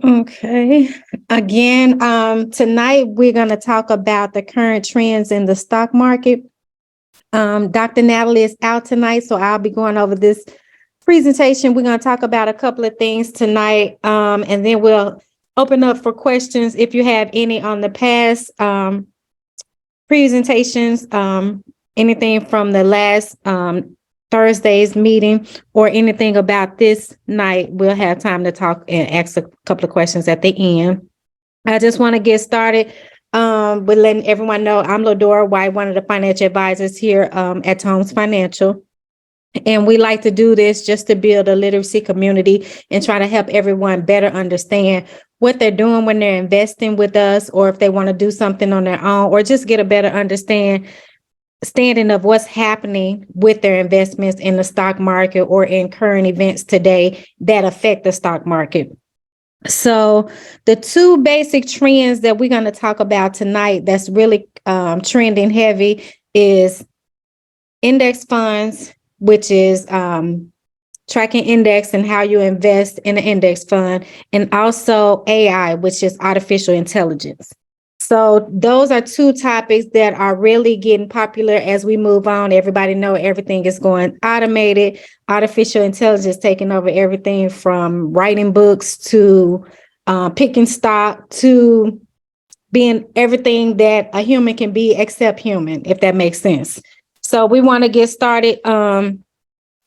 Okay. Again, tonight we're going to talk about the current trends in the stock market. Dr. Natalie is out tonight, so I'll be going over this presentation. We're going to talk about a couple of things tonight, and then we'll open up for questions if you have any on the past presentations, anything from the last Thursday's meeting or anything about this night. We'll have time to talk and ask a couple of questions at the end. I just want to get started with letting everyone know I'm Ladora White, one of the financial advisors here at TOAMS Financial. And we like to do this just to build a literacy community and try to help everyone better understand what they're doing when they're investing with us, or if they want to do something on their own, or just get a better understanding of what's happening with their investments in the stock market or in current events today that affect the stock market. So the two basic trends that we're going to talk about tonight that's really trending heavy is index funds, which is tracking index and how you invest in an index fund, and also AI, which is artificial intelligence. So those are two topics that are really getting popular as we move on. Everybody know everything is going automated. Artificial intelligence taking over everything from writing books to picking stock to being everything that a human can be except human, if that makes sense. So we want to get started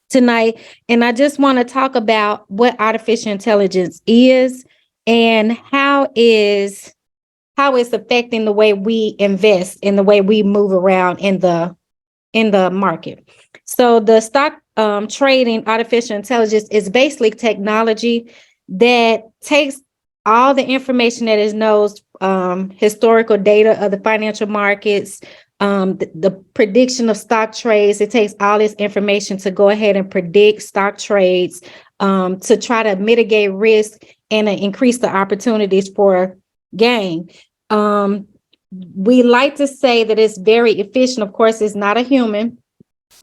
tonight. And I just want to talk about what artificial intelligence is and how it's affecting the way we invest and the way we move around in the market. So the stock trading artificial intelligence is basically technology that takes all the information that is knows historical data of the financial markets, the prediction of stock trades. It takes all this information to go ahead and predict stock trades, to try to mitigate risk and increase the opportunities for gain. We like to say that it's very efficient. Of course, it's not a human,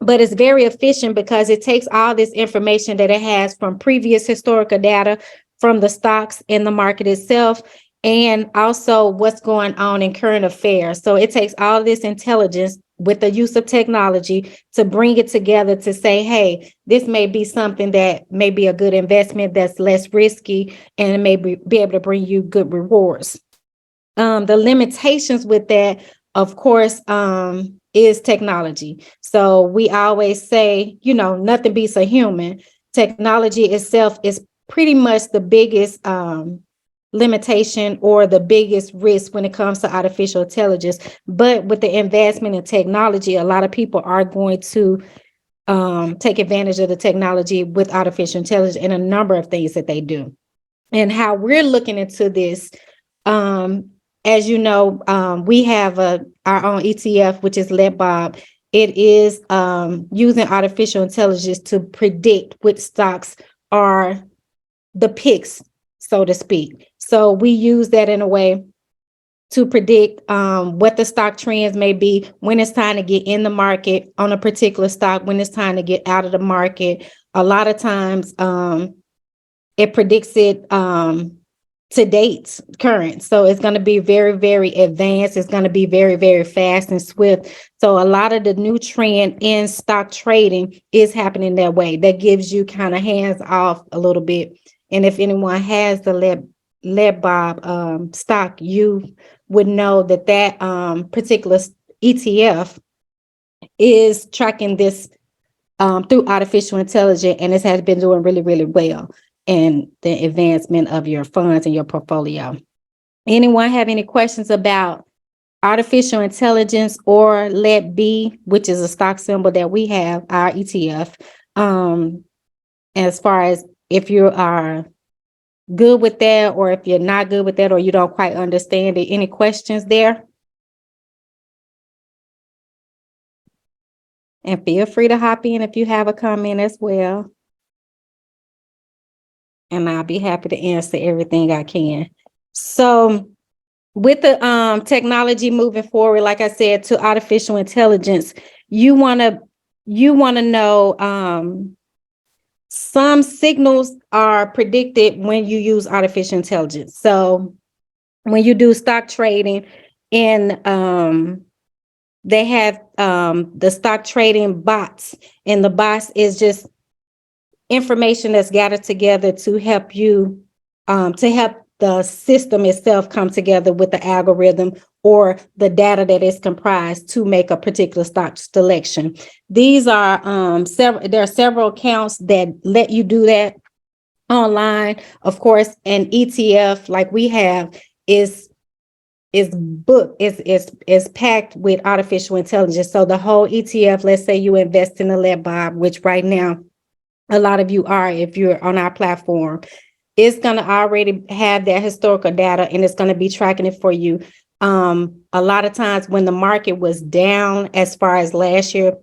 but it's very efficient because it takes all this information that it has from previous historical data from the stocks in the market itself, and also what's going on in current affairs. So it takes all this intelligence with the use of technology to bring it together to say, hey, this may be something that may be a good investment that's less risky and may be able to bring you good rewards. The limitations with that, of course, is technology. So we always say, nothing beats a human. Technology itself is pretty much the biggest limitation or the biggest risk when it comes to artificial intelligence. But with the investment in technology, a lot of people are going to take advantage of the technology with artificial intelligence and a number of things that they do. And how we're looking into this, as you know, we have our own ETF, which is led by. It is using artificial intelligence to predict which stocks are the picks, so to speak. So we use that in a way to predict what the stock trends may be, when it's time to get in the market on a particular stock, when it's time to get out of the market. A lot of times it predicts it to date current. So it's going to be very, very advanced. It's going to be very, very fast and swift. So a lot of the new trend in stock trading is happening that way. That gives you kind of hands off a little bit. And if anyone has the lead bob stock, you would know that that particular ETF is tracking this through artificial intelligence, and it has been doing really, really well in the advancement of your funds and your portfolio. Anyone have any questions about artificial intelligence or LEB, which is a stock symbol that we have, our ETF? As far as if you are good with that, or if you're not good with that, or you don't quite understand it, any questions there? And feel free to hop in if you have a comment as well. And I'll be happy to answer everything I can. So with the technology moving forward, like I said, to artificial intelligence, you want to know some signals are predicted when you use artificial intelligence. So when you do stock trading in they have the stock trading bots, and the bots is just information that's gathered together to help you to help the system itself come together with the algorithm or the data that is comprised to make a particular stock selection. These are there are several accounts that let you do that online. Of course, an ETF like we have is is packed with artificial intelligence. So the whole ETF, let's say you invest in a lead bob, which right now a lot of you are if you're on our platform, it's going to already have that historical data and it's going to be tracking it for you. A lot of times when the market was down as far as last year,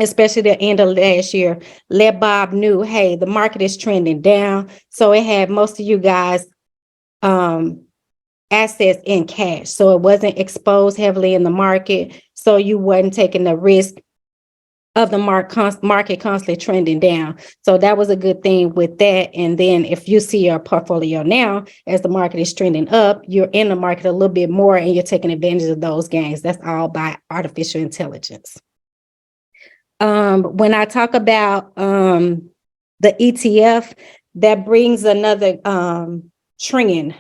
especially the end of last year, Let Bob knew, hey, the market is trending down. So it had most of you guys assets in cash. So it wasn't exposed heavily in the market. So you wasn't taking the risk of the market constantly trending down. So that was a good thing with that. And then if you see your portfolio now, as the market is trending up, you're in the market a little bit more and you're taking advantage of those gains. That's all by artificial intelligence. When I talk about the ETF, that brings another trend.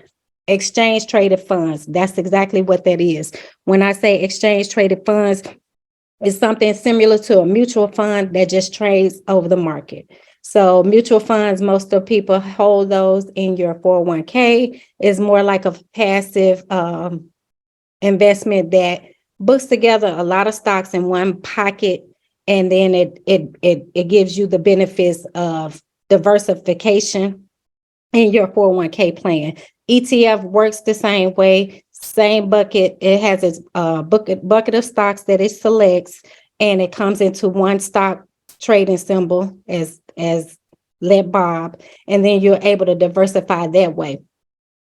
Exchange traded funds. That's exactly what that is. When I say exchange traded funds, it's something similar to a mutual fund that just trades over the market. So mutual funds, most of people hold those in your 401k. Is more like a passive investment that puts together a lot of stocks in one pocket, and then it gives you the benefits of diversification in your 401k plan. ETF works the same way, same bucket. It has its bucket of stocks that it selects, and it comes into one stock trading symbol as Let Bob, and then you're able to diversify that way.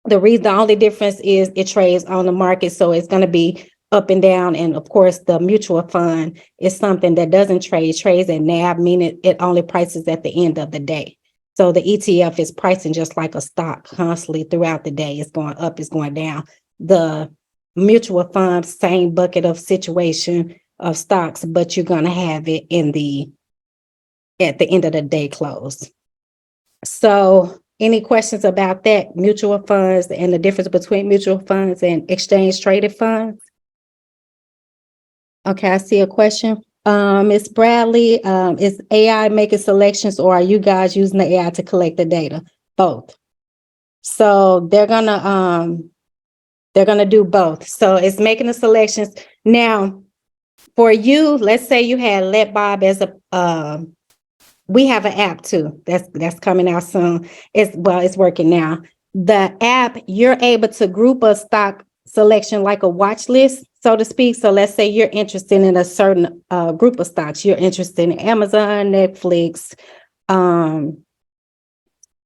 The only difference is it trades on the market, so it's going to be up and down. And of course, the mutual fund is something that doesn't trades at NAV, meaning it only prices at the end of the day. So the ETF is pricing just like a stock constantly throughout the day. It's going up, it's going down. The mutual fund, same bucket of situation of stocks, but you're going to have it at the end of the day close. So any questions about that, mutual funds and the difference between mutual funds and exchange traded funds? Okay, I see a question. Ms. Bradley, is AI making selections, or are you guys using the AI to collect the data? Both. So they're gonna do both. So it's making the selections. Now, for you, let's say you had Let Bob as a we have an app too that's coming out soon. It's working now. The app, you're able to group a stock selection like a watch list, so to speak. So let's say you're interested in a certain group of stocks. You're interested in Amazon, Netflix,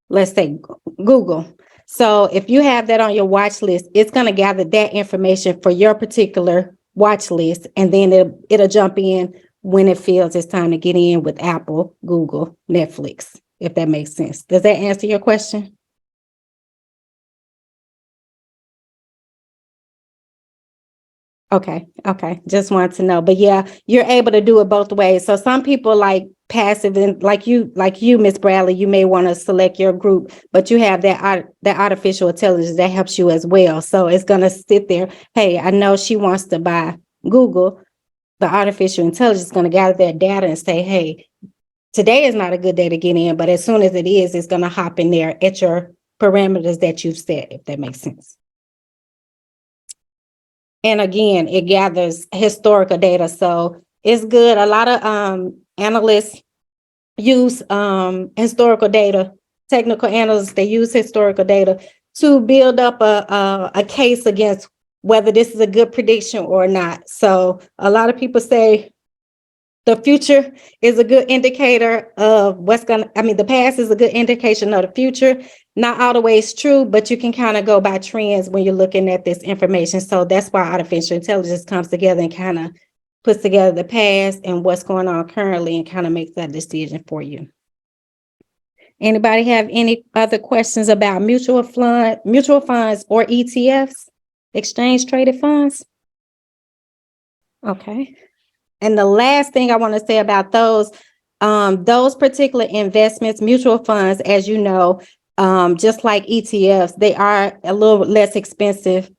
let's say Google. So if you have that on your watch list, it's going to gather that information for your particular watch list, and then it'll jump in when it feels it's time to get in with Apple, Google, Netflix, if that makes sense. Does that answer your question? Okay. Just wanted to know. But yeah, you're able to do it both ways. So some people like passive, and like you, Miss Bradley, you may want to select your group, but you have that artificial intelligence that helps you as well. So it's gonna sit there. Hey, I know she wants to buy Google. The artificial intelligence is gonna gather that data and say, hey, today is not a good day to get in, but as soon as it is, it's gonna hop in there at your parameters that you've set, if that makes sense. And again, it gathers historical data. So it's good. A lot of analysts use historical data, technical analysts, they use historical data to build up a case against whether this is a good prediction or not. So a lot of people say the future is a good indicator of the past is a good indication of the future. Not always true, but you can kind of go by trends when you're looking at this information. So that's why artificial intelligence comes together and kind of puts together the past and what's going on currently and kind of makes that decision for you. Anybody have any other questions about mutual funds or ETFs, exchange traded funds? Okay. And the last thing I want to say about those particular investments, mutual funds, as you know, just like ETFs, they are a little less expensive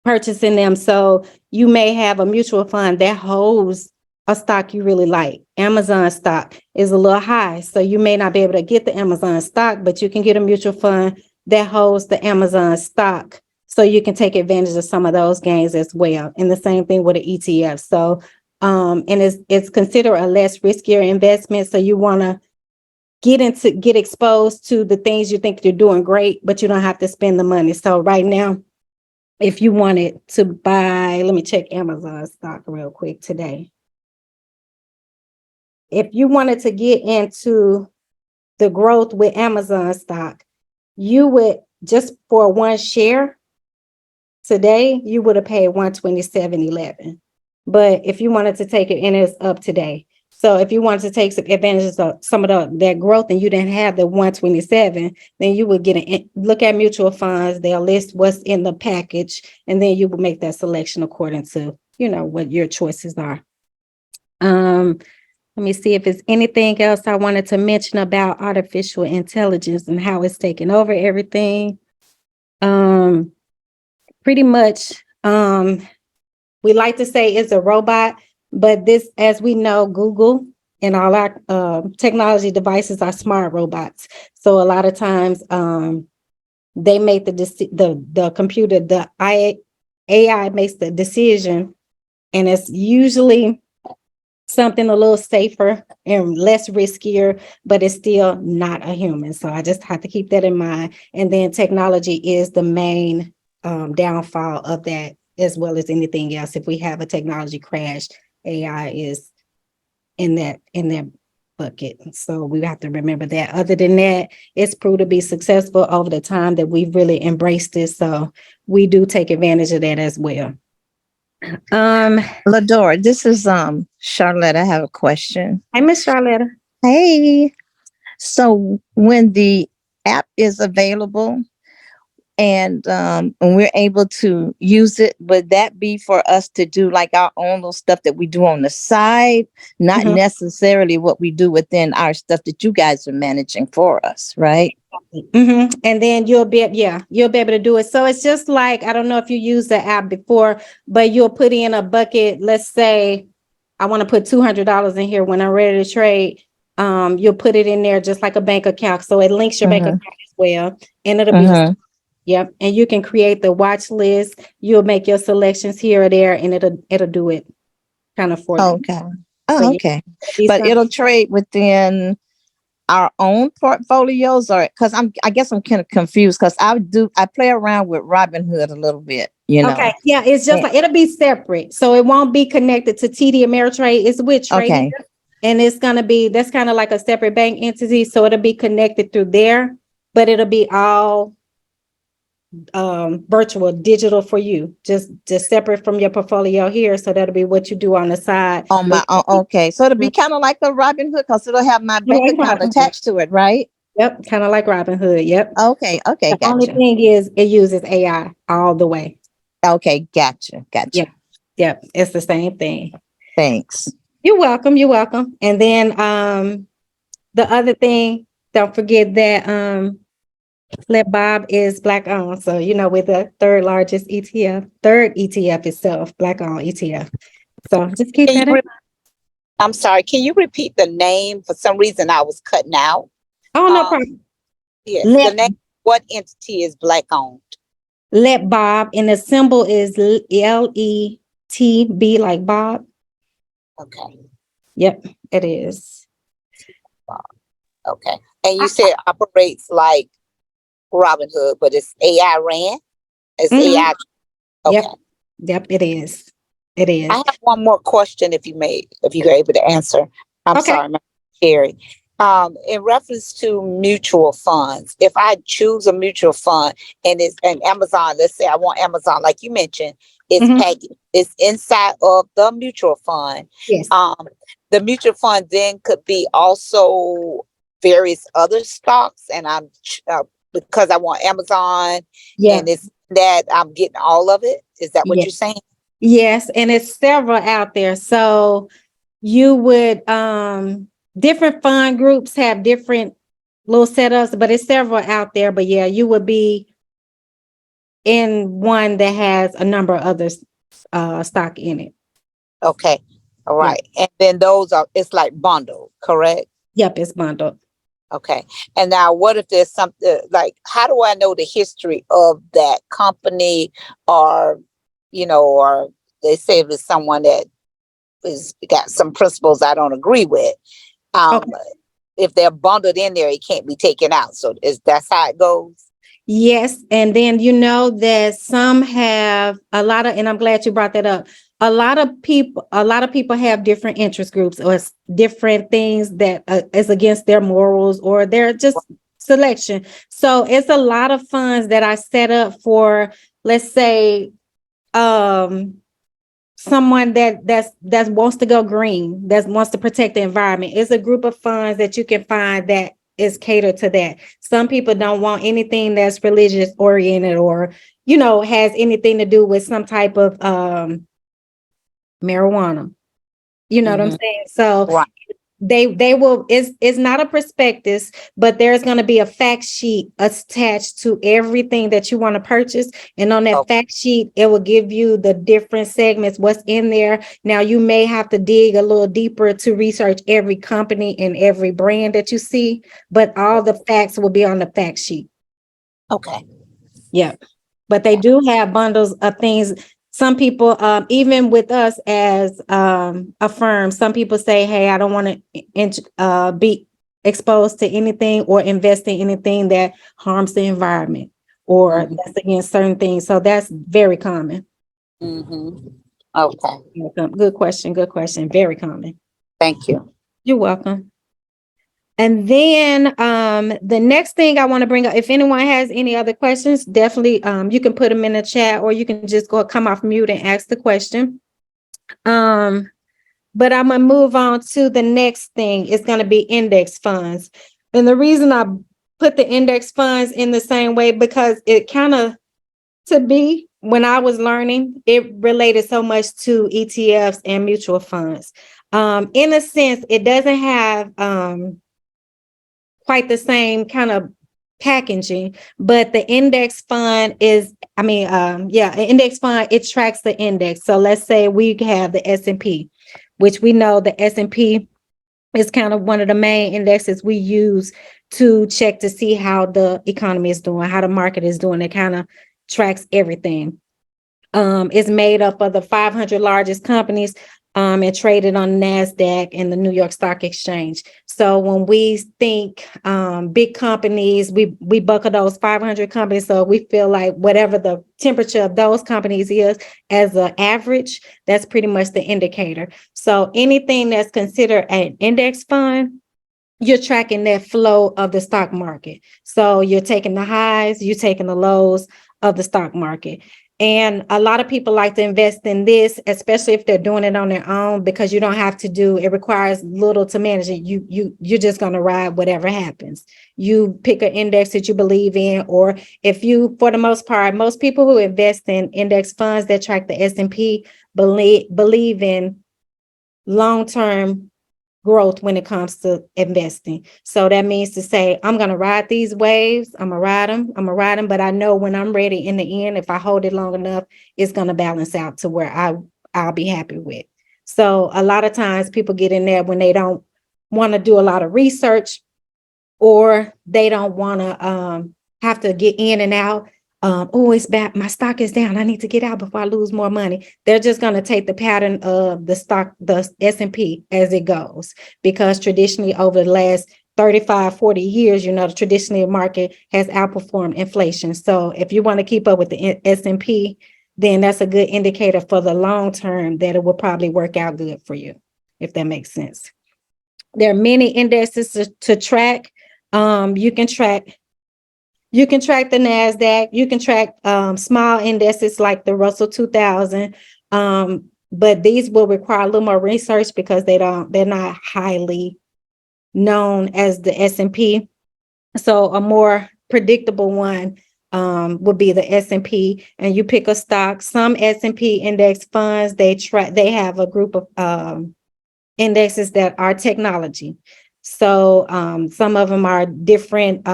purchasing them. So you may have a mutual fund that holds a stock you really like. Amazon stock is a little high, so you may not be able to get the Amazon stock, but you can get a mutual fund that holds the Amazon stock. So you can take advantage of some of those gains as well. And the same thing with an ETF. So and it's considered a less riskier investment. So you want to get exposed to the things you think you're doing great, but you don't have to spend the money. So right now, if you wanted to buy, let me check Amazon stock real quick today. If you wanted to get into the growth with Amazon stock, you would, just for one share today, you would have paid $127.11. But if you wanted to take it, and it's up today. So if you wanted to take some advantage of some of that growth and you didn't have the 127, then you would look at mutual funds. They'll list what's in the package, and then you will make that selection according to, what your choices are. Let me see if there's anything else I wanted to mention about artificial intelligence and how it's taking over everything. Pretty much, we like to say it's a robot, but this, as we know, Google and all our technology devices are smart robots. So a lot of times, they make the computer, the AI makes the decision, and it's usually something a little safer and less riskier, but it's still not a human. So I just have to keep that in mind. And then technology is the main downfall of that, as well as anything else. If we have a technology crash, AI is in that bucket. So we have to remember that. Other than that, it's proved to be successful over the time that we've really embraced this. So we do take advantage of that as well. Ladora, this is Charlotte. I have a question. Hi, Miss Charlotte. Hey. So when the app is available and we're able to use it, would that be for us to do like our own little stuff that we do on the side, not necessarily what we do within our stuff that you guys are managing for us, right? And then you'll be able to do it. So it's just like, I don't know if you used the app before, but you'll put in a bucket. Let's say I want to put $200 in here. When I'm ready to trade, you'll put it in there just like a bank account. So it links your bank account as well. And it'll be yep. And you can create the watch list. You'll make your selections here or there, and it'll do it kind of for you. Okay. Oh, okay. But it'll trade within our own portfolios, or because I guess I'm kind of confused because I play around with Robinhood a little bit, Okay, yeah, it's just like it'll be separate, so it won't be connected to TD Ameritrade. It's with trading, and it's gonna be, that's kind of like a separate bank entity, so it'll be connected through there, but it'll be all virtual, digital for you, just separate from your portfolio here. So that'll be what you do on the side. On my own, okay. So it'll be kind of like a Robinhood because it'll have my bank account attached to it, right? Yep, kind of like Robinhood. Yep. Okay, The only thing is it uses AI all the way. Okay, gotcha. Yep, it's the same thing. Thanks. You're welcome. And then the other thing, don't forget that Let Bob is Black owned. So, we're the third ETF itself, Black owned ETF. So just keep that in mind. I'm sorry, can you repeat the name? For some reason I was cutting out. Oh, no problem. Yes, the name, what entity is Black owned? Let Bob, and the symbol is LETB, like Bob. Okay. Yep, it is. Okay. And you said operates like Robinhood, but it's AI ran? It's AI. Okay. Yep, it is. It is. I have one more question if you're able to answer. I'm sorry, Sherry. In reference to mutual funds, if I choose a mutual fund and it's an Amazon, let's say I want Amazon, like you mentioned, it's inside of the mutual fund. Yes. The mutual fund then could be also various other stocks, and because I want Amazon, Yeah. and it's that I'm getting all of it. Is that what Yeah. you're saying? Yes, and it's several out there. So you would different fund groups have different little setups, but it's several out there. But yeah, you would be in one that has a number of others stock in it. Okay. All Yeah. right. And then it's like bundled, correct? Yep, it's bundled. Okay. And now what if there's something like, how do I know the history of that company, or, or they say if it's someone that is got some principles I don't agree with. Okay. If they're bundled in there, it can't be taken out. So that's how it goes. Yes, and then you know that some have a lot of, and I'm glad you brought that up. A lot of people have different interest groups or different things that is against their morals or their just selection. So it's a lot of funds that I set up for, let's say, um, someone that wants to go green, that wants to protect the environment. It's a group of funds that you can find that is catered to that. Some people don't want anything that's religious oriented or, has anything to do with some type of marijuana. You know what I'm Mm-hmm. saying? So Right. they will, it's not a prospectus, but there's going to be a fact sheet attached to everything that you want to purchase, and on that Okay. fact sheet it will give you the different segments, what's in there. Now you may have to dig a little deeper to research every company and every brand that you see, but all the facts will be on the fact sheet. Okay. Yeah, but they do have bundles of things. Some people, even with us as a firm, some people say, hey, I don't want to be exposed to anything or invest in anything that harms the environment or Mm-hmm. that's against certain things. So that's very common. Mm-hmm. Okay. Good question. Good question. Very common. Thank you. You're welcome. And then the next thing I want to bring up, if anyone has any other questions, definitely you can put them in the chat, or you can just come off mute and ask the question. But I'm gonna move on to the next thing. It's gonna be index funds. And the reason I put the index funds in the same way, because it kind of, to me, when I was learning, it related so much to ETFs and mutual funds. In a sense, it doesn't have quite the same kind of packaging, but the index fund is, an index fund, it tracks the index. So let's say we have the S&P, which we know the S&P is kind of one of the main indexes we use to check to see how the economy is doing, how the market is doing. It kind of tracks everything. It's made up of the 500 largest companies and traded on NASDAQ and the New York Stock Exchange. So when we think big companies, we bucket those 500 companies. So we feel like whatever the temperature of those companies is as an average, that's pretty much the indicator. So anything that's considered an index fund, you're tracking that flow of the stock market. So you're taking the highs, you're taking the lows of the stock market. And a lot of people like to invest in this, especially if they're doing it on their own, because you don't have to it requires little to manage it. You're just going to ride whatever happens. You pick an index that you believe in, or if you, for the most part, most people who invest in index funds that track the S&P believe in long-term growth when it comes to investing. So that means to say, I'm going to ride these waves. I'm going to ride them. But I know when I'm ready in the end, if I hold it long enough, it's going to balance out to where I'll be happy with. So a lot of times people get in there when they don't want to do a lot of research, or they don't want to have to get in and out. Oh, it's bad. My stock is down. I need to get out before I lose more money. They're just going to take the pattern of the stock, the S&P as it goes, because traditionally over the last 35, 40 years, traditionally the market has outperformed inflation. So if you want to keep up with the S&P, then that's a good indicator for the long term that it will probably work out good for you, if that makes sense. There are many indexes to track. You can track the NASDAQ. You can track small indexes like the Russell 2000. But these will require a little more research because they're not highly known as the S&P. So a more predictable one would be the S&P, and you pick a stock. Some S&P index funds, they have a group of indexes that are technology. So some of them are different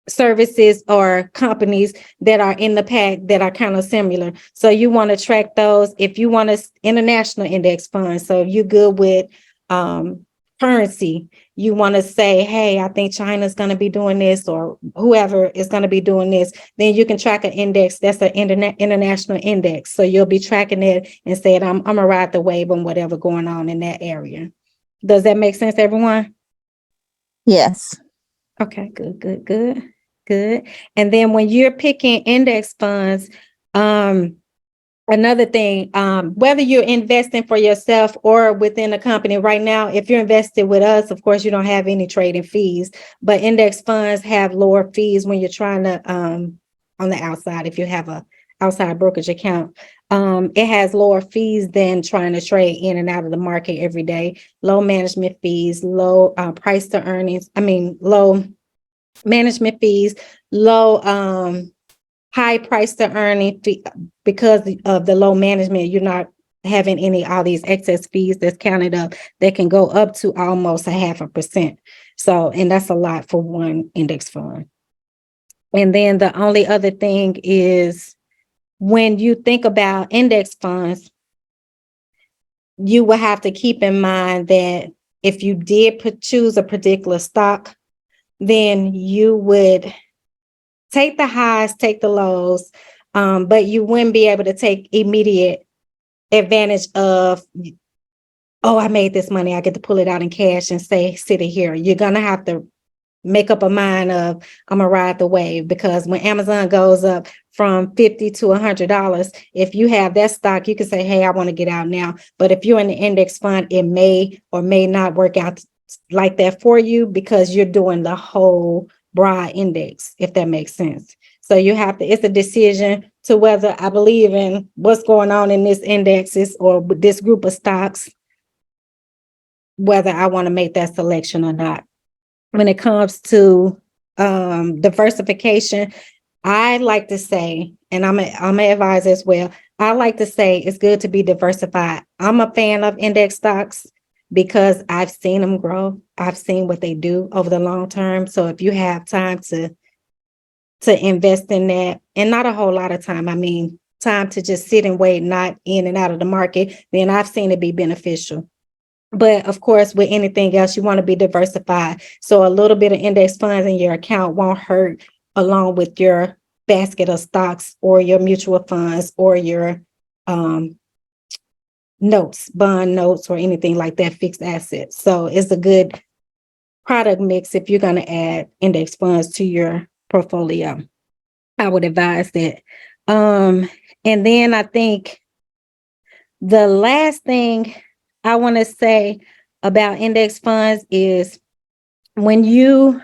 services or companies that are in the pack that are kind of similar. So you want to track those. If you want to international index funds, so if you're good with currency, you want to say, hey, I think China's going to be doing this, or whoever is going to be doing this, then you can track an index that's an international index. So you'll be tracking it and saying, I'm gonna ride the wave on whatever going on in that area. Does that make sense, everyone? Yes. Okay, good. And then when you're picking index funds, another thing, whether you're investing for yourself or within a company right now, if you're invested with us, of course, you don't have any trading fees, but index funds have lower fees when you're trying to, on the outside, if you have a outside brokerage account, it has lower fees than trying to trade in and out of the market every day. Low management fees, low price to earnings. Low management fees, low high price to earning fee, because of the low management. You're not having all these excess fees that's counted up that can go up to almost 0.5%. So, and that's a lot for one index fund. And then the only other thing is, when you think about index funds, you will have to keep in mind that if you did choose a particular stock, then you would take the highs, take the lows, but you wouldn't be able to take immediate advantage of, oh, I made this money, I get to pull it out in cash and say, sit it here. You're going to have to make up a mind of, I'm gonna ride the wave, because when Amazon goes up from $50 to $100, if you have that stock, you can say, hey, I want to get out now. But if you're in the index fund, it may or may not work out like that for you, because you're doing the whole broad index, if that makes sense. So you have to, it's a decision to whether I believe in what's going on in this indexes or this group of stocks, whether I want to make that selection or not. When it comes to diversification, I like to say, and I'm an advisor as well, I like to say it's good to be diversified. I'm a fan of index stocks because I've seen them grow. I've seen what they do over the long term. So if you have time to invest in that, and not a whole lot of time, time to just sit and wait, not in and out of the market, then I've seen it be beneficial. But of course, with anything else, you want to be diversified. So a little bit of index funds in your account won't hurt, along with your basket of stocks or your mutual funds or your notes, bond notes, or anything like that, fixed assets. So it's a good product mix if you're going to add index funds to your portfolio. I would advise that. And then I think the last thing I want to say about index funds is, when you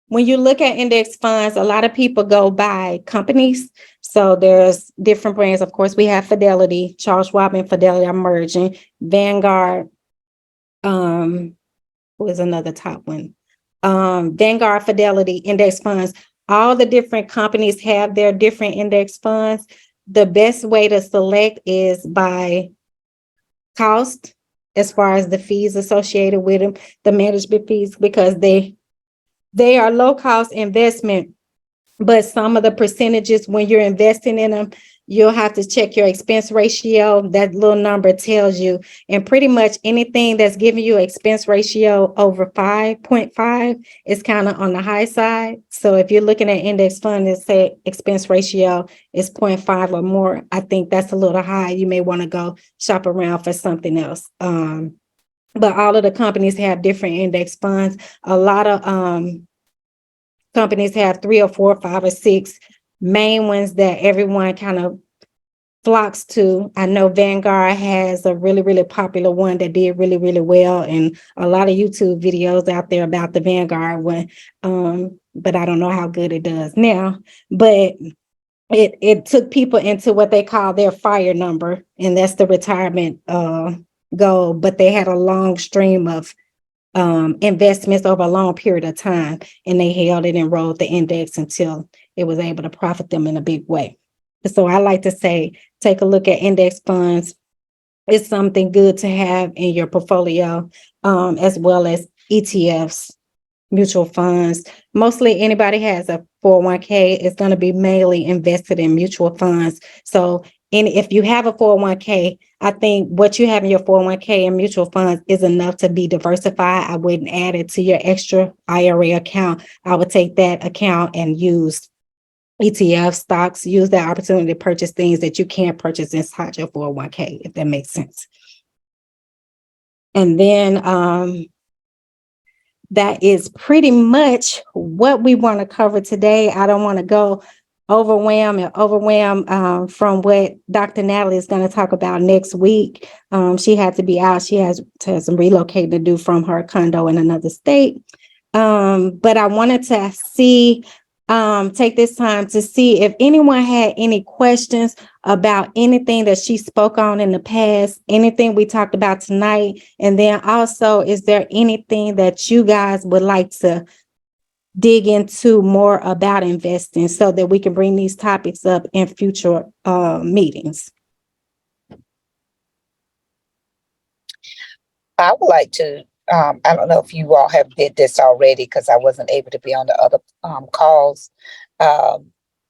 look at index funds, a lot of people go by companies. So there's different brands. Of course, we have Fidelity, Charles Schwab and Fidelity are merging. Vanguard, who is another top one? Vanguard, Fidelity, index funds. All the different companies have their different index funds. The best way to select is by cost, as far as the fees associated with them, the management fees, because they are low cost investment, but some of the percentages when you're investing in them, you'll have to check your expense ratio. That little number tells you, and pretty much anything that's giving you expense ratio over 5.5 is kind of on the high side. So if you're looking at index fund and say expense ratio is 0.5 or more, I think that's a little high. You may want to go shop around for something else. But all of the companies have different index funds. A lot of companies have 3 or 4, 5 or 6 main ones that everyone kind of flocks to. I know Vanguard has a really, really popular one that did really, really well, and a lot of YouTube videos out there about the Vanguard one. But I don't know how good it does now. But it took people into what they call their fire number, and that's the retirement goal. But they had a long stream of investments over a long period of time, and they held it and rode the index until it was able to profit them in a big way. So I like to say, take a look at index funds. It's something good to have in your portfolio, as well as ETFs, mutual funds. Mostly anybody has a 401k, it's going to be mainly invested in mutual funds. So if you have a 401k, I think what you have in your 401k and mutual funds is enough to be diversified. I wouldn't add it to your extra IRA account. I would take that account and use ETF stocks, use that opportunity to purchase things that you can't purchase inside your 401k, if that makes sense. And then that is pretty much what we want to cover today. I don't want to go overwhelm from what Dr. Natalie is going to talk about next week. She had to be out. She has some relocating to do from her condo in another state. But I wanted to take this time to see if anyone had any questions about anything that she spoke on in the past, anything we talked about tonight. And then also, is there anything that you guys would like to dig into more about investing so that we can bring these topics up in future meetings? I would like to, I don't know if you all have did this already because I wasn't able to be on the other calls.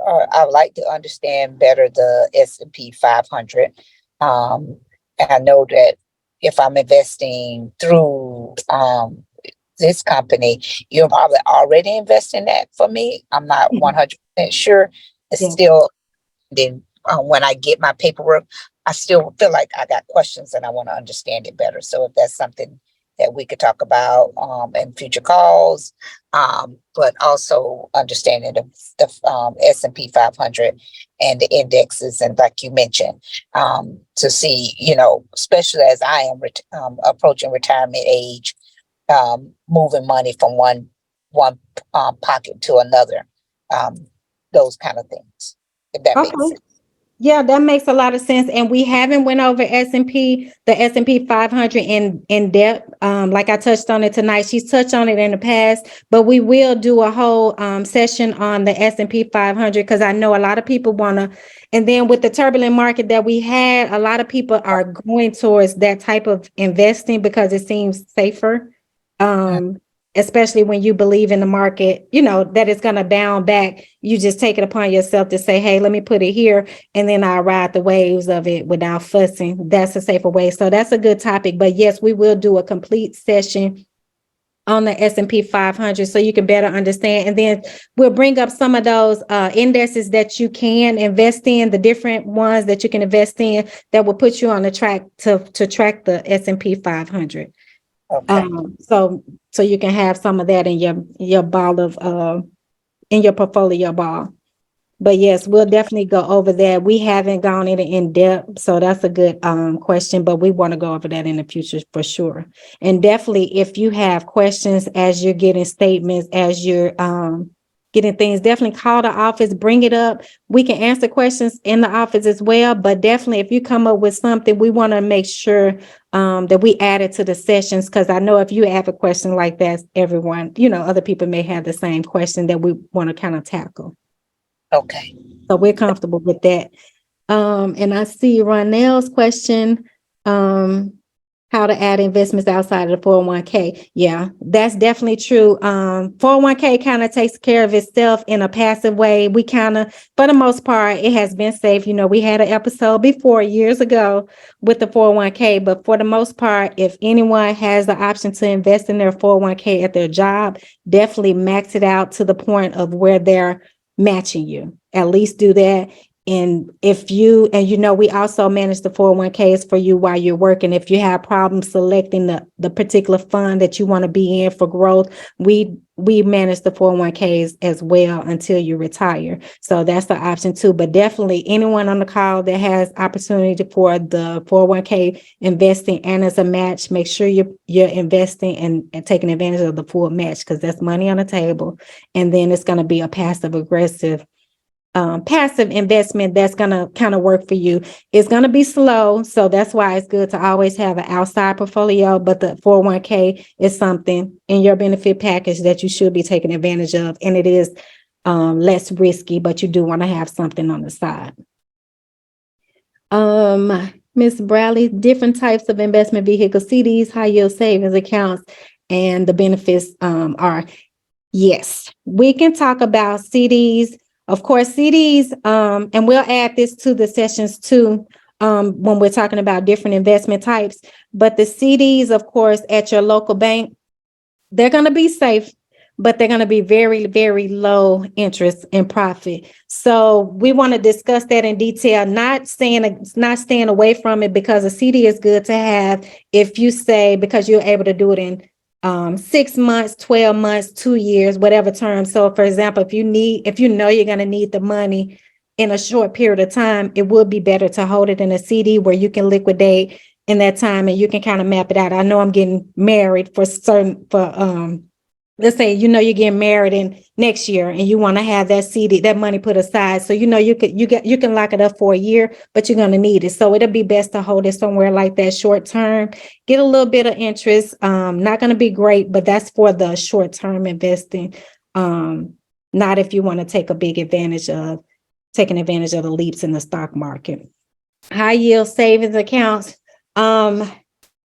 I would like to understand better the S&P 500. And I know that if I'm investing through this company, you're probably already investing that for me. I'm not 100% sure. It's still, then when I get my paperwork, I still feel like I got questions and I want to understand it better. So if that's something that we could talk about in future calls, but also understanding the S&P 500 and the indexes, and like you mentioned, to see, especially as I am approaching retirement age, moving money from one pocket to another, those kind of things. If that makes sense. Yeah, that makes a lot of sense. And we haven't went over the S&P 500 in depth. Like I touched on it tonight. She's touched on it in the past, but we will do a whole session on the S&P 500 because I know a lot of people want to. And then with the turbulent market that we had, a lot of people are going towards that type of investing because it seems safer. Especially when you believe in the market, that it's going to bounce back. You just take it upon yourself to say, hey, let me put it here, and then I'll ride the waves of it without fussing. That's a safer way. So that's a good topic. But yes, we will do a complete session on the S&P 500 so you can better understand. And then we'll bring up some of those indexes that you can invest in, the different ones that you can invest in that will put you on the track to track the S&P 500. Okay. So you can have some of that in your ball of in your portfolio ball. But yes, we'll definitely go over that. We haven't gone in depth, so that's a good question. But we want to go over that in the future for sure. And definitely, if you have questions as you're getting statements, as you're getting things, definitely call the office, bring it up. We can answer questions in the office as well. But definitely, if you come up with something, we want to make sure that we add it to the sessions, because I know if you have a question like that, everyone, other people may have the same question that we want to kind of tackle. Okay. So we're comfortable with that. And I see Ronell's question, how to add investments outside of the 401k. Yeah, that's definitely true. 401k kind of takes care of itself in a passive way. We kind of, for the most part, it has been safe. We had an episode before years ago with the 401k, but for the most part, if anyone has the option to invest in their 401k at their job, definitely max it out to the point of where they're matching you. At least do that. And we also manage the 401ks for you while you're working. If you have problems selecting the particular fund that you want to be in for growth, we manage the 401ks as well until you retire. So that's the option too. But definitely anyone on the call that has opportunity for the 401k investing and as a match, make sure you're investing and taking advantage of the full match, because that's money on the table. And then it's going to be a passive aggressive passive investment that's going to kind of work for you. It's going to be slow. So that's why it's good to always have an outside portfolio. But the 401k is something in your benefit package that you should be taking advantage of. And it is less risky, but you do want to have something on the side. Ms. Bradley, different types of investment vehicles, CDs, high yield savings accounts, and the benefits are, yes, we can talk about CDs. Of course, CDs, and we'll add this to the sessions too, when we're talking about different investment types. But the CDs, of course, at your local bank, they're going to be safe, but they're going to be very, very low interest and profit. So we want to discuss that in detail, not staying away from it, because a CD is good to have if you say, because you're able to do it in 6 months, 12 months, 2 years, whatever term. So for example, if you know you're going to need the money in a short period of time, it would be better to hold it in a CD where you can liquidate in that time and you can kind of map it out. I know I'm getting married let's say, you're getting married in next year and you want to have that CD, that money put aside. So, you can lock it up for a year, but you're going to need it. So it'll be best to hold it somewhere like that short term, get a little bit of interest. Not going to be great, but that's for the short term investing. Not if you want to take taking advantage of the leaps in the stock market. High yield savings accounts.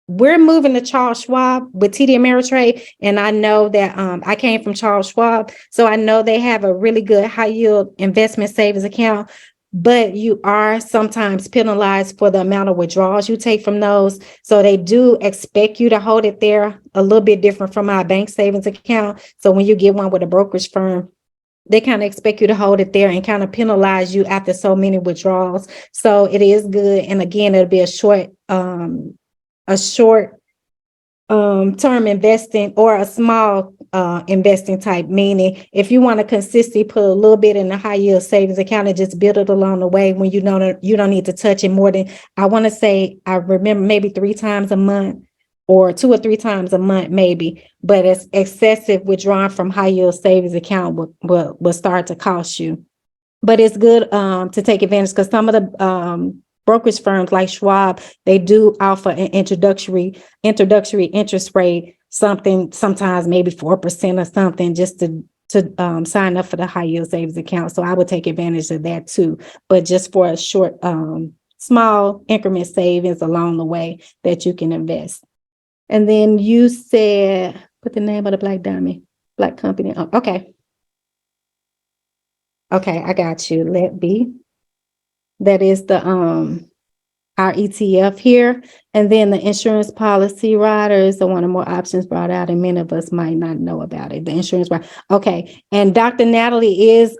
We're moving to Charles Schwab with TD Ameritrade, and I know that I came from Charles Schwab, so I know they have a really good high yield investment savings account, but you are sometimes penalized for the amount of withdrawals you take from those. So they do expect you to hold it there, a little bit different from our bank savings account. So when you get one with a brokerage firm, they kind of expect you to hold it there and kind of penalize you after so many withdrawals. So it is good, and again, it'll be a short term investing or a small investing type, meaning if you want to consistently put a little bit in the high yield savings account and just build it along the way, when you don't need to touch it more than, I want to say, I remember maybe 3 times a month or 2 or 3 times a month maybe, but it's excessive withdrawing from high yield savings account will start to cost you. But it's good to take advantage, because some of the brokerage firms like Schwab, they do offer an introductory interest rate, sometimes maybe 4% or something, just to sign up for the high yield savings account. So I would take advantage of that too, but just for a short, small increment savings along the way that you can invest. And then you said, put the name of the black company. Oh, okay. Okay, I got you. That is the our ETF here. And then the insurance policy rider is the one of more options brought out, and many of us might not know about it. The insurance rider. Okay. And Dr. Natalie is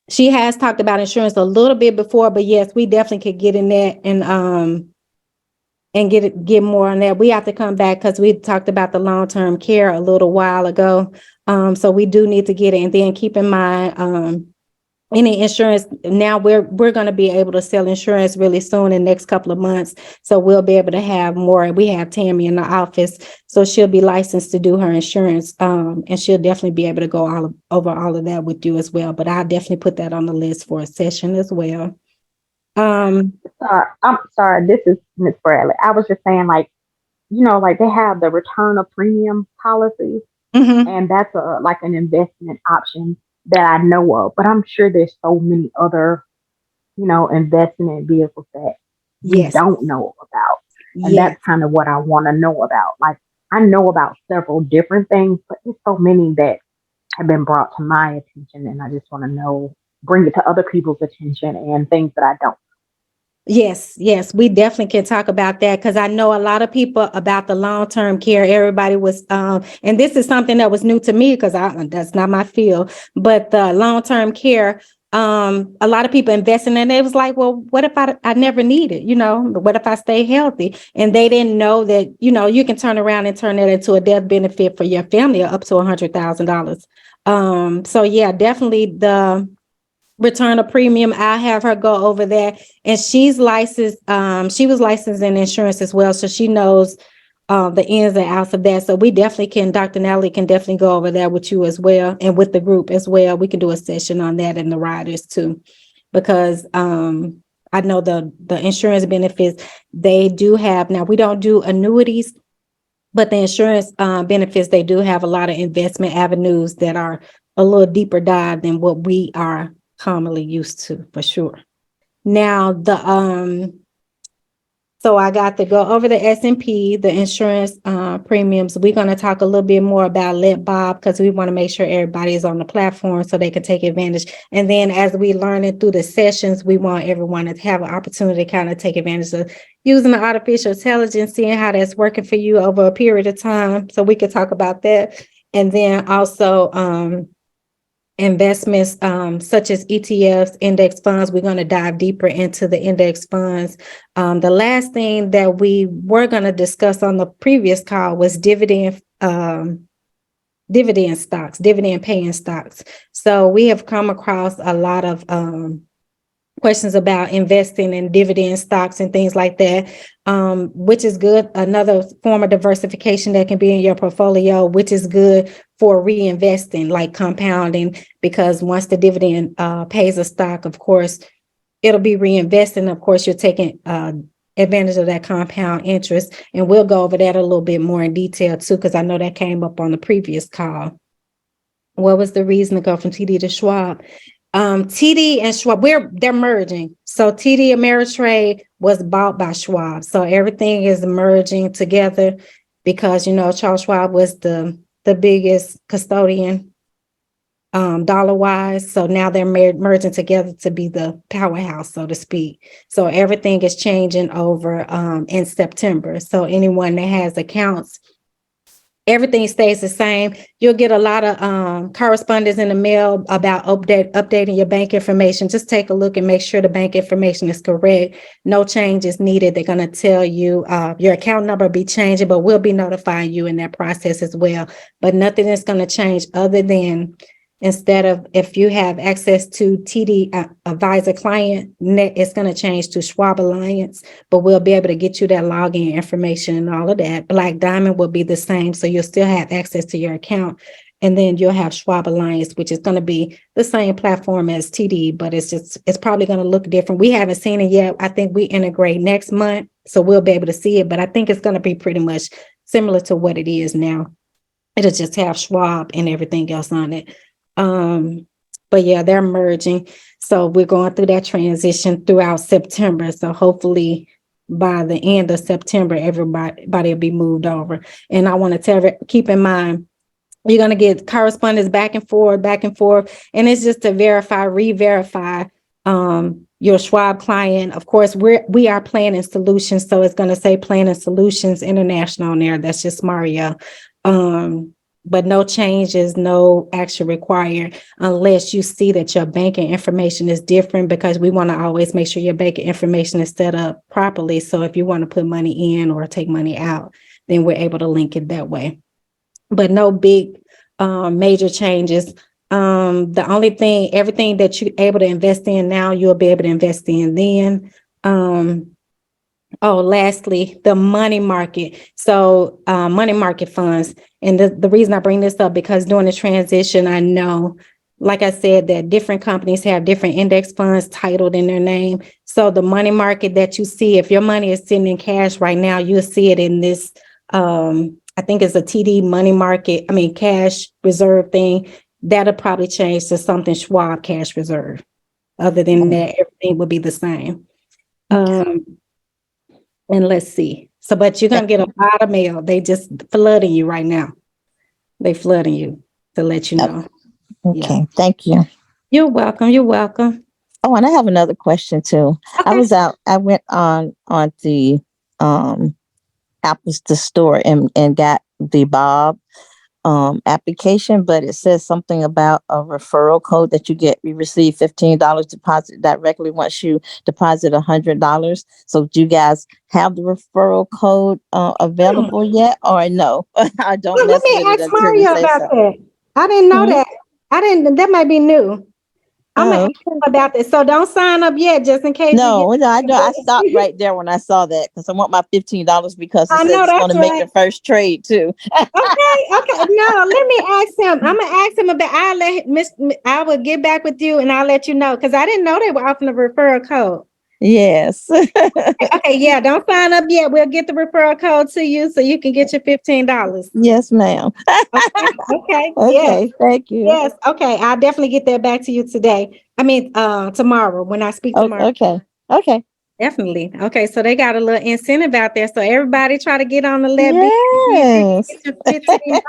she has talked about insurance a little bit before, but yes, we definitely could get in that and get more on that. We have to come back because we talked about the long-term care a little while ago. So we do need to get it. And then keep in mind, any insurance, now we're going to be able to sell insurance really soon in the next couple of months. So we'll be able to have more. We have Tammy in the office, so she'll be licensed to do her insurance. And she'll definitely be able to go over all of that with you as well. But I'll definitely put that on the list for a session as well. I'm sorry. This is Miss Bradley. I was just saying, like they have the return of premium policies, and that's an investment option that I know of. But I'm sure there's so many other, investment vehicles that we don't know about, and that's kind of what I want to know about. Like, I know about several different things, but there's so many that have been brought to my attention, and I just want to bring it to other people's attention and things that I don't. Yes, we definitely can talk about that, because I know a lot of people about the long-term care. Everybody was, and this is something that was new to me because that's not my field, but the long-term care, a lot of people investing in it. It was like, well, what if I never need it? What if I stay healthy? And they didn't know that, you can turn around and turn that into a death benefit for your family up to $100,000. So yeah, definitely the return a premium. I'll have her go over that. And she's licensed. She was licensed in insurance as well. So she knows the ins and outs of that. So we definitely can, Dr. Nally can definitely go over that with you as well, and with the group as well. We can do a session on that and the riders too, because I know the insurance benefits they do have. Now we don't do annuities, but the insurance benefits, they do have a lot of investment avenues that are a little deeper dive than what we are commonly used to, for sure. Now so I got to go over the S&P, the insurance premiums. We're going to talk a little bit more about Let Bob, because we want to make sure everybody is on the platform so they can take advantage. And then as we learn it through the sessions, we want everyone to have an opportunity to kind of take advantage of using the artificial intelligence, seeing how that's working for you over a period of time. So we could talk about that. And then also investments such as ETFs, index funds. We're going to dive deeper into the index funds. The last thing that we were going to discuss on the previous call was dividend stocks, dividend paying stocks. So we have come across a lot of questions about investing in dividend stocks and things like that, which is good. Another form of diversification that can be in your portfolio, which is good for reinvesting, like compounding, because once the dividend pays a stock, of course, it'll be reinvesting. Of course, you're taking advantage of that compound interest. And we'll go over that a little bit more in detail too, because I know that came up on the previous call. What was the reason to go from TD to Schwab? TD and Schwab, they're merging. So TD Ameritrade was bought by Schwab. So everything is merging together because, Charles Schwab was the biggest custodian dollar wise. So now they're merging together to be the powerhouse, so to speak. So everything is changing over in September. So anyone that has accounts, everything stays the same. You'll get a lot of correspondence in the mail about updating your bank information. Just take a look and make sure the bank information is correct. No change is needed. They're going to tell you your account number will be changing, but we'll be notifying you in that process as well. But nothing is going to change other than instead of if you have access to TD Advisor Client, it's going to change to Schwab Alliance, but we'll be able to get you that login information and all of that. Black Diamond will be the same, so you'll still have access to your account. And then you'll have Schwab Alliance, which is going to be the same platform as TD, but it's probably going to look different. We haven't seen it yet. I think we integrate next month, so we'll be able to see it, but I think it's going to be pretty much similar to what it is now. It'll just have Schwab and everything else on it. But yeah, they're merging. So we're going through that transition throughout September. So hopefully by the end of September, everybody will be moved over. And I want to keep in mind, you're going to get correspondence back and forth. And it's just to re-verify your Schwab client. Of course, we are Planning Solutions. So it's going to say Planning Solutions International on there. That's just Mario. But no changes, no action required unless you see that your banking information is different, because we want to always make sure your banking information is set up properly. So if you want to put money in or take money out, then we're able to link it that way. But no big major changes. The only thing, everything that you're able to invest in now, you'll be able to invest in then. Lastly, the money market. So money market funds. And the reason I bring this up, because during the transition, I know, like I said, that different companies have different index funds titled in their name. So the money market that you see, if your money is sitting in cash right now, you'll see it in this, I think it's a TD money market, cash reserve thing. That'll probably change to something Schwab cash reserve. Other than that, everything will be the same. And let's see. So, but you're going to get a lot of mail. They just flooding you right now. They flooding you to let you know. Okay. Yeah. Thank you. You're welcome. Oh, and I have another question too. Okay. I went on the Apple store and got the Bob application, but it says something about a referral code that you receive $15 deposit directly once you deposit $100. So do you guys have the referral code available yet, or no? I don't Let mess me with it ask until you Mario say about so. that. I didn't know that. That might be new. I'm gonna ask Okay. you about this. So don't sign up yet, just in case you get. No, I know. I stopped right there when I saw that because I want my $15 because it I says know it's going that's to make right. the first trade too. Okay. No, let me ask him. I'm gonna ask him about. I'll let Miss. I will get back with you, and I'll let you know because I didn't know they were offering a referral code. Yes. Okay, yeah, don't sign up yet. We'll get the referral code to you so you can get your $15. Yes, ma'am. Okay. Okay. Yes. Okay. Thank you. Yes. Okay. I'll definitely get that back to you today. I mean, tomorrow when I speak tomorrow. Okay. Okay. Definitely. Okay. So they got a little incentive out there. So everybody try to get on the levy. Yes. Get your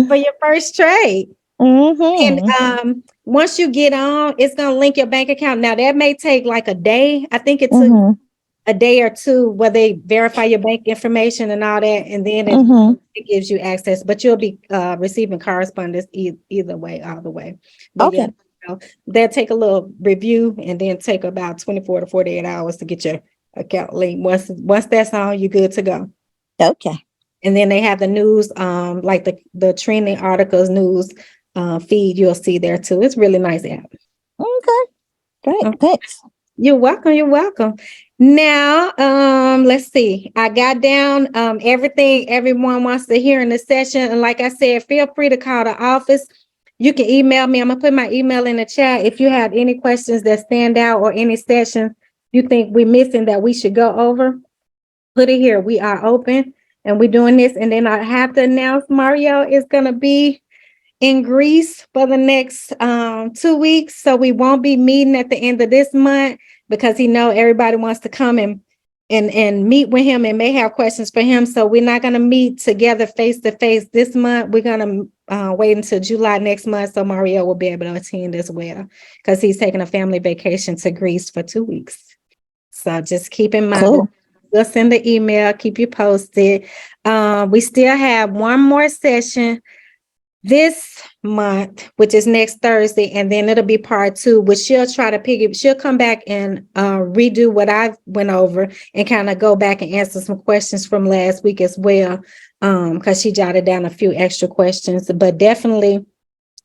$15 for your first trade. And Mm-hmm. once you get on, it's gonna link your bank account. Now that may take like a day. I think it took Mm-hmm. a day or two where they verify your bank information and all that, and then Mm-hmm. it gives you access. But you'll be receiving correspondence either way, all the way. But yeah, Okay. they'll take a little review and then take about 24 to 48 hours to get your account linked. Once that's on, you're good to go. Okay. And then they have the news, like the trending articles news feed. You'll see there too. It's really nice app. Okay. Great. Okay. Thanks. You're welcome. You're welcome. Now, let's see. I got down everything everyone wants to hear in the session. And like I said, feel free to call the office. You can email me. I'm gonna put my email in the chat if you have any questions that stand out or any sessions you think we're missing that we should go over. Put it here. We are open and we're doing this. And then I have to announce Mario is gonna be in Greece for the next 2 weeks. So we won't be meeting at the end of this month because he know everybody wants to come and meet with him and may have questions for him. So we're not going to meet together face to face this month. We're going to wait until July next month so Mario will be able to attend as well because he's taking a family vacation to Greece for 2 weeks. So just keep in mind. Cool. We'll send the email, keep you posted. We still have one more session this month, which is next Thursday, and then it'll be part 2, which she'll come back and redo what I went over and kind of go back and answer some questions from last week as well, because she jotted down a few extra questions. But definitely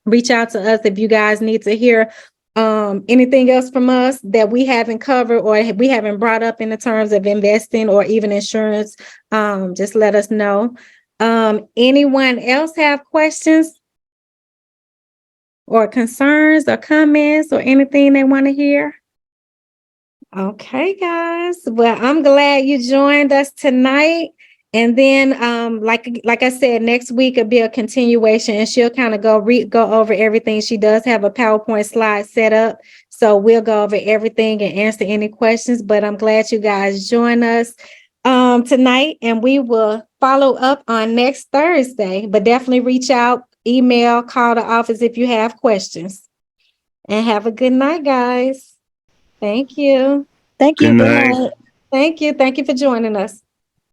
reach out to us if you guys need to hear anything else from us that we haven't covered or we haven't brought up in the terms of investing or even insurance. Just let us know. Anyone else have questions or concerns or comments or anything they want to hear? Okay, guys. Well, I'm glad you joined us tonight. And then, like I said, next week will be a continuation, and she'll kind of go over everything. She does have a PowerPoint slide set up, so we'll go over everything and answer any questions. But I'm glad you guys join us tonight, and we will follow up on next Thursday. But definitely reach out, email, call the office if you have questions. And have a good night, guys. Thank you. Thank you. Good Good night. night. Thank you. Thank you for joining us.